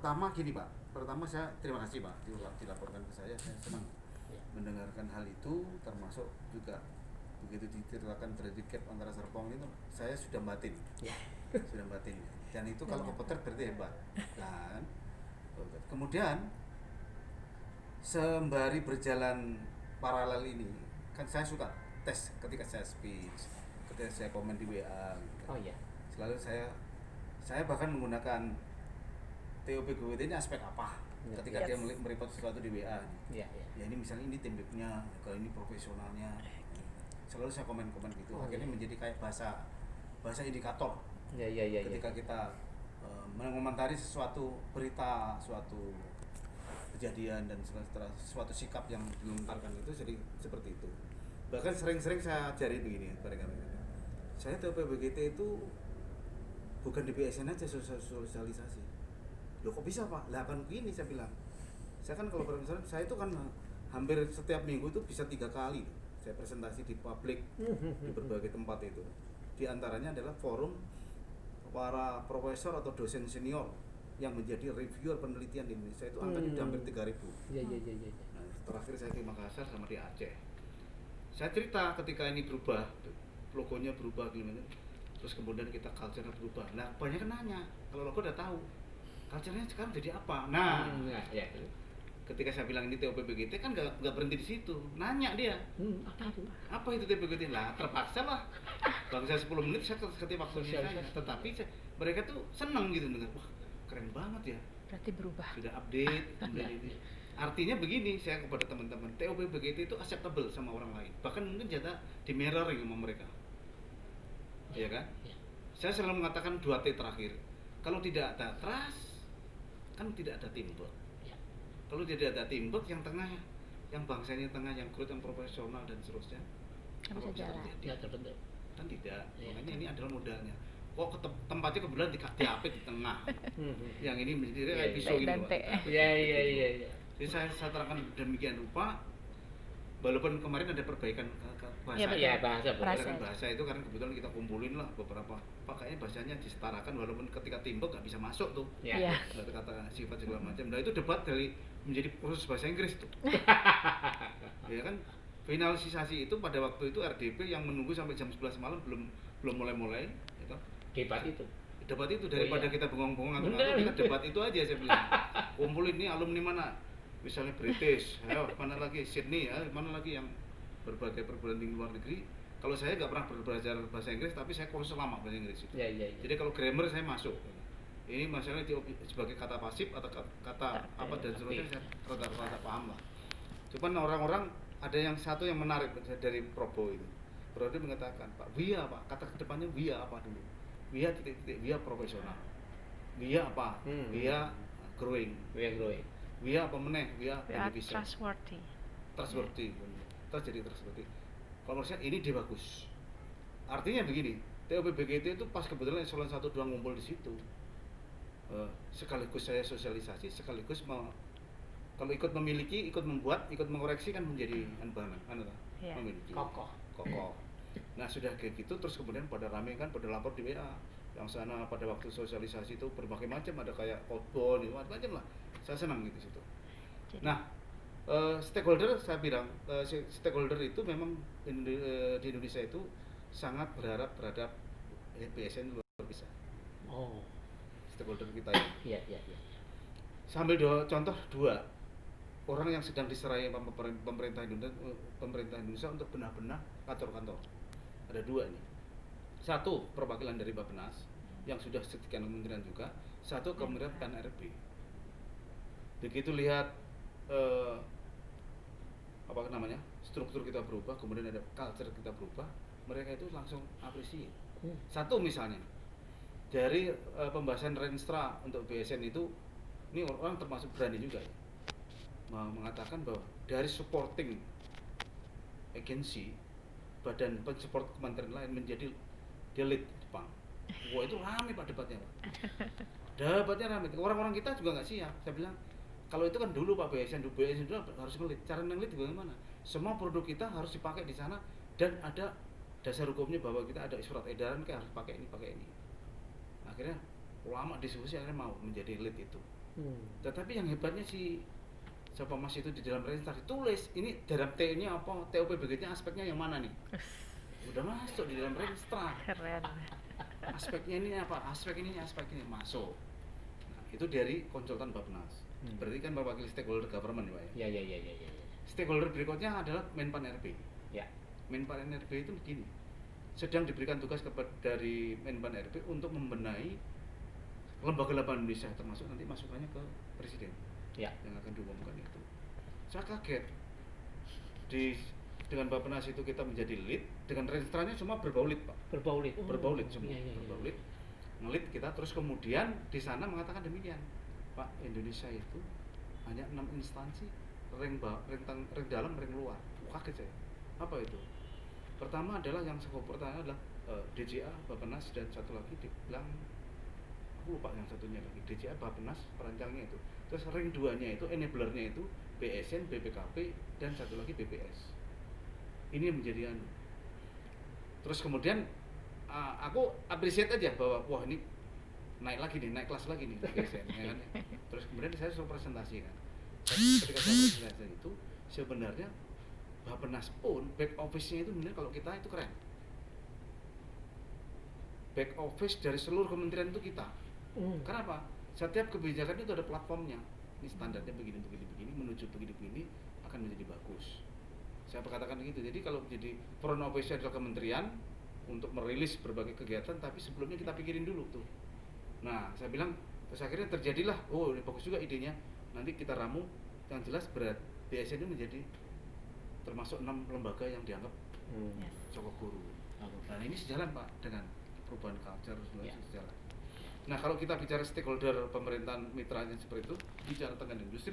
pertama gini Pak, pertama saya terima kasih Pak dilaporkan ke saya senang mendengarkan hal itu, termasuk juga begitu diceritakan terjadi gap antara Serpong itu saya sudah batin, sudah batin, dan itu kalau komputer berarti hebat kan. Kemudian sembari berjalan paralel ini kan saya suka tes ketika saya speech, ketika saya komen di WA gitu. Selalu saya bahkan menggunakan TOP GWT ini aspek apa ketika dia merepot sesuatu di WA. Ya ini misalnya ini tembiknya, kalau ini profesionalnya, selalu saya komen-komen gitu. Akhirnya menjadi kayak bahasa indikator. Ketika kita mengomentari sesuatu berita, suatu kejadian dan suatu sikap yang dilontarkan itu jadi seperti itu. Bahkan sering-sering saya ajari begini mereka. Saya TOP BGT itu bukan di BSN aja sosialisasi. Loh kok bisa Pak? Lah kan begini saya bilang. Saya kan kalau misalnya saya itu kan hampir setiap minggu itu bisa 3 kali saya presentasi di publik di berbagai tempat itu. Di antaranya adalah forum para profesor atau dosen senior yang menjadi reviewer penelitian di Indonesia itu angkanya sudah hampir 3.000. Nah, terakhir saya ke Makassar sama di Aceh. Saya cerita ketika ini berubah, logonya berubah gimana. Terus kemudian kita culture-nya berubah. Nah, banyak kan nanya, kalau logo udah tahu, culture-nya sekarang jadi apa? Nah, ketika saya bilang ini TOP BGT kan nggak berhenti di situ, nanya dia, apa itu TOP BGT? Lah, terpaksa lah, bang saya 10 menit saya ketik waktu saya, tetapi mereka tuh senang gitu dengar, wah keren banget ya. Berarti berubah. Sudah update, kemudian ini. Artinya begini, saya kepada teman-teman, TOP BGT itu acceptable sama orang lain, bahkan mungkin jatah di mirroring sama mereka. Iya kan? Saya selalu mengatakan 2T terakhir. Kalau tidak ada trust, kan tidak ada teamwork. Kalau tidak ada teamwork, yang tengah, yang bangsanya tengah, yang growth, yang profesional dan seterusnya, Bisa jalan. terbentuk. Kan tidak. Makanya ini adalah modalnya. Kok tempatnya kebetulan diapit di tengah. Yang ini menjadi kayak pisau gitu. Iya. Jadi saya terangkan demikian rupa. Walaupun kemarin ada perbaikan bahasa, bahasa itu karena kebetulan kita kumpulin lah beberapa, kayaknya bahasanya disetarakan walaupun ketika timbuk nggak bisa masuk tuh, kata sifat segala macam. Nah itu debat dari menjadi proses bahasa Inggris tuh. Ya kan, finalisasi itu pada waktu itu RDP yang menunggu sampai jam 11 malam belum mulai, gitu. Debat itu daripada kita bengong-bengong atau kita debat itu aja saya bilang. Kumpulin nih alumni mana? Misalnya British, mana lagi Sydney, mana lagi yang berbagai perguruan tinggi luar negeri. Kalau saya nggak pernah belajar bahasa Inggris, tapi saya kursus lama bahasa Inggris itu. Jadi kalau grammar saya masuk. Ini masalahnya sebagai kata pasif atau kata apa dan seterusnya saya rada paham lah. Cuman orang-orang ada yang satu yang menarik dari Probo itu. Probo mengatakan, Pak, WIA Pak, kata kedepannya WIA apa dulu? WIA titik-titik, WIA profesional. WIA apa? WIA growing. WIA apa meneh? WIA beneficial. Trustworthy. Terus jadi trustworthy. Kalau menurut saya ini dia bagus. Artinya begini, TOP BGT itu pas kebetulan eselon 1 2 ngumpul di situ. Sekaligus saya sosialisasi, sekaligus kalau ikut memiliki, ikut membuat, ikut mengoreksi kan menjadi memiliki kokoh. Nah sudah kayak gitu terus kemudian pada rame kan, pada lapor di WA. Yang sana pada waktu sosialisasi itu berbagai macam, ada kayak outbound, macam lah. Saya senang gitu situ. Nah, stakeholder saya bilang, stakeholder itu memang di Indonesia itu sangat berharap terhadap BSN luar biasa. Stakeholder kita ya. Sambil contoh 2 orang yang sedang diserai pemerintah Indonesia untuk benar-benar kantor-kantor. Ada 2 ini. 1 perwakilan dari Bappenas yang sudah sekian kementerian juga, 1 kementerian PNRB. Begitu lihat struktur kita berubah, kemudian ada culture kita berubah, mereka itu langsung apresiasi. 1 misalnya dari pembahasan Renstra untuk BSN itu, ini orang termasuk berani juga ya, mengatakan bahwa dari supporting agency, badan pensupport kementerian lain menjadi delete Jepang. Wah itu ramai Pak debatnya Pak. Debatnya ramai. Orang-orang kita juga nggak siap. Saya bilang kalau itu kan dulu Pak BSN dulu harus ngelit. Cara ngelit bagaimana? Semua produk kita harus dipakai di sana dan ada dasar hukumnya bahwa kita ada surat edaran kayak harus pakai ini. Akhirnya ulama diskusi akhirnya mau menjadi lead itu. Tetapi yang hebatnya si siapa Mas itu di dalam register ditulis ini dalam T ini apa, TOPBG-nya aspeknya yang mana nih? Udah masuk di dalam register. Keren. Aspeknya ini apa? Aspek ini masuk. Nah, itu dari konsultan Bappenas. Berarti kan mewakili stakeholder government ya, Pak ya? Iya. Stakeholder berikutnya adalah Menpan RB. Ya. Menpan RB itu begini. Sedang diberikan tugas dari Menpan RB untuk membenahi lembaga-lembaga Indonesia, termasuk nanti masukannya ke presiden. Ya. Yang akan diumumkan itu. Saya kaget. Dengan Bappenas itu kita menjadi lead, dengan registranya semua berbau lead, Pak. Berbau lead Semua. Iya. Berbau lead. Ngelit kita, terus kemudian di sana mengatakan demikian. Pak, Indonesia itu hanya 6 instansi, ring dalam, ring luar. Kaget saya. Apa itu? Pertama adalah yang skop pertama adalah DJA, Bappenas, dan satu lagi dibilang aku lupa yang satunya lagi, DJA, Bappenas, perancangnya itu. Terus ring 2-nya itu, enablernya itu BSN, BPKP, dan satu lagi BPS. Ini yang menjadi terus kemudian aku appreciate aja bahwa wah ini naik kelas lagi nih BSN, ya kan? Terus kemudian saya suruh presentasi kan. Ketika saya presentasi itu sebenarnya Bappenas pun back office-nya itu benar kalau kita itu keren. Back office dari seluruh kementerian itu kita. Kenapa? Setiap kebijakan itu ada platformnya. Ini standarnya begini menuju begini akan menjadi bagus. Saya katakan begitu. Jadi kalau jadi front office adalah kementerian untuk merilis berbagai kegiatan, tapi sebelumnya kita pikirin dulu tuh. Nah, saya bilang terus akhirnya terjadilah, oh ini bagus juga idenya. Nanti kita ramu yang jelas berat BSN ini menjadi termasuk 6 lembaga yang dianggap sokok guru. Nah, ini sejalan Pak dengan perubahan culture sejalan. Nah, kalau kita bicara stakeholder pemerintahan mitranya seperti itu, bicara tentang industri,